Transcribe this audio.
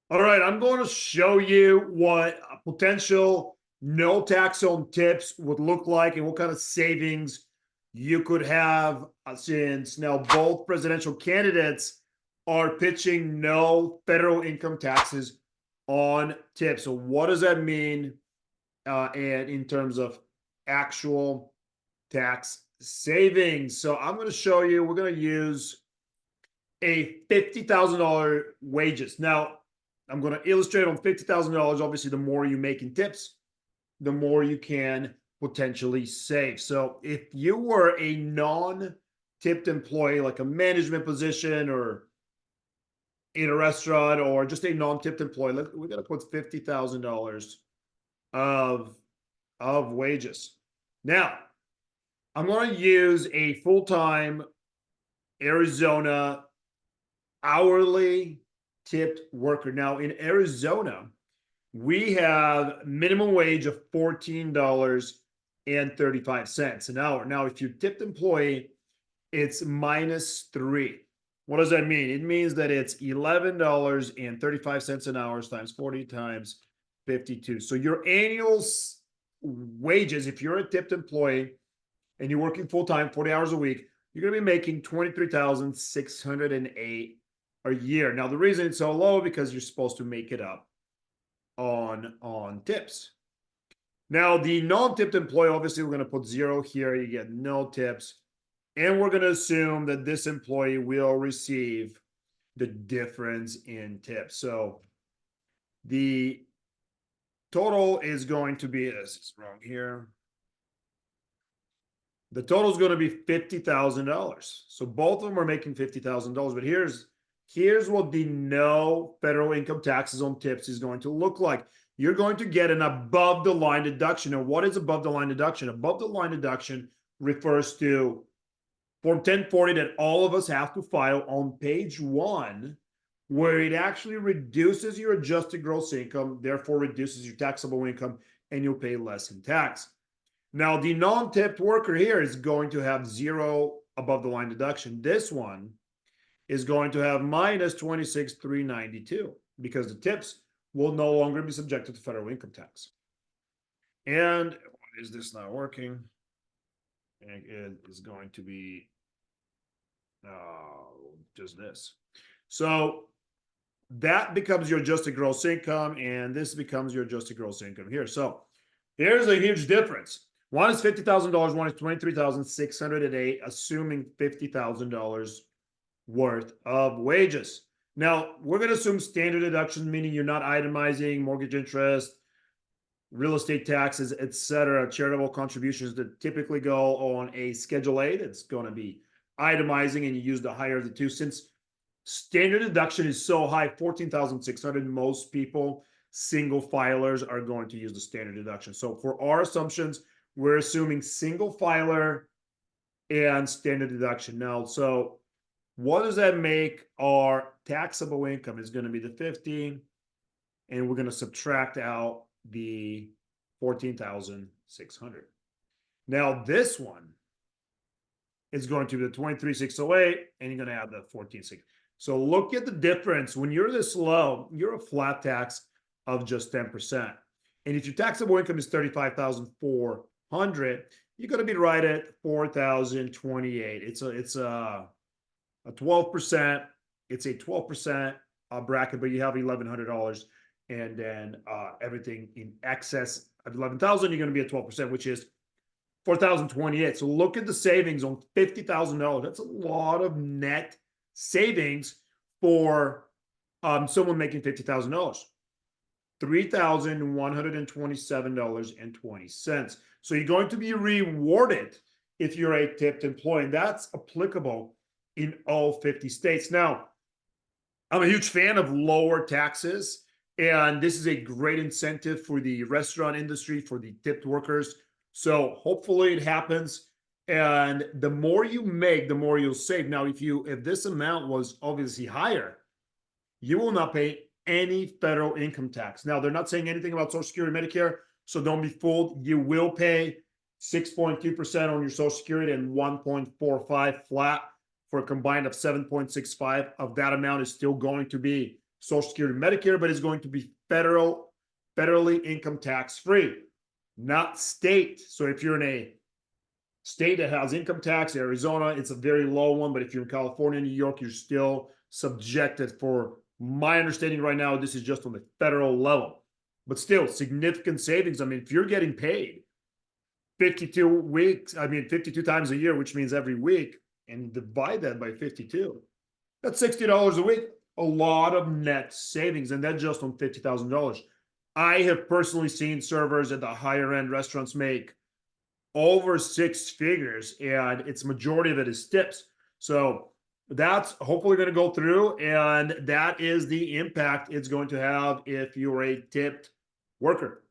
All right, I'm going to show you what a potential no tax on tips would look like and what kind of savings you could have since now both presidential candidates are pitching no federal income taxes on tips. So, what does that mean? And in terms of actual tax savings. So, I'm going to show you, we're going to use a $50,000 wages. Now, I'm going to illustrate on $50,000. Obviously, the more you make in tips, the more you can potentially save. So, if you were a non-tipped employee, like a management position or in a restaurant or just a non-tipped employee, look, we're going to put $50,000 of wages. Now, I'm going to use a full-time Arizona hourly tipped worker. Now in Arizona, we have minimum wage of $14.35 an hour. Now, if you're tipped employee, it's -3. What does that mean? It means that it's $11.35 an hour times 40 times 52. So your annual wages, if you're a tipped employee and you're working full time, 40 hours a week, you're going to be making 23,608 a year. Now, the reason it's so low because you're supposed to make it up on tips. Now, the non-tipped employee, obviously, we're going to put 0 here. You get no tips. And we're going to assume that this employee will receive the difference in tips. So the total is going to be, this is wrong here. The total is going to be $50,000. So both of them are making $50,000. But here's what the no federal income taxes on tips is going to look like. You're going to get an above the line deduction. And what is above the line deduction? Above the line deduction refers to Form 1040 that all of us have to file on page 1, where it actually reduces your adjusted gross income, therefore reduces your taxable income, and you'll pay less in tax. Now, the non-tipped worker here is going to have 0 above the line deduction. This one is going to have minus 26,392 because the tips will no longer be subjected to federal income tax. And why is this not working? And it is going to be just this. So that becomes your adjusted gross income, and this becomes your adjusted gross income here. So here's a huge difference. One is $50,000, one is $23,608, assuming $50,000 worth of wages. Now, we're going to assume standard deductions, meaning you're not itemizing mortgage interest, real estate taxes, etc., charitable contributions that typically go on a Schedule A. That's going to be itemizing, and you use the higher of the two. Since standard deduction is so high, 14,600, most people, single filers, are going to use the standard deduction. So for our assumptions, we're assuming single filer and standard deduction. Now, so what does that make? Our taxable income is going to be the 50, and we're going to subtract out the 14,600. Now, this one is going to be the 23,608, and you're going to add the 14,600. So look at the difference. When you're this low, you're a flat tax of just 10%. And if your taxable income is 35,400, you're going to be right at 4,028. It's a 12%. It's a 12% bracket, but you have $1,100, and then everything in excess of 11,000, you're going to be at 12%, which is 4,028. So look at the savings on $50,000. That's a lot of net savings for someone making $50,000. $3,127.20. So you're going to be rewarded if you're a tipped employee. And that's applicable in all 50 states. Now, I'm a huge fan of lower taxes, and this is a great incentive for the restaurant industry, for the tipped workers. So hopefully it happens. And the more you make, the more you'll save. Now, if this amount was obviously higher, you will not pay any federal income tax. Now, they're not saying anything about Social Security, Medicare, so don't be fooled. You will pay 6.2% on your Social Security and 1.45 flat for a combined of 7.65. Of that amount is still going to be Social Security, Medicare, but it's going to be federally income tax free, not state. So if you're in a state that has income tax, Arizona, it's a very low one. But if you're in California, New York, you're still subjected. For my understanding right now, this is just on the federal level, but still significant savings. I mean, if you're getting paid 52 weeks, 52 times a year, which means every week, and divide that by 52, that's $60 a week. A lot of net savings, and that's just on $50,000. I have personally seen servers at the higher end restaurants make over six figures, and its majority of it is tips. So that's hopefully going to go through, and that is the impact it's going to have if you're a tipped worker.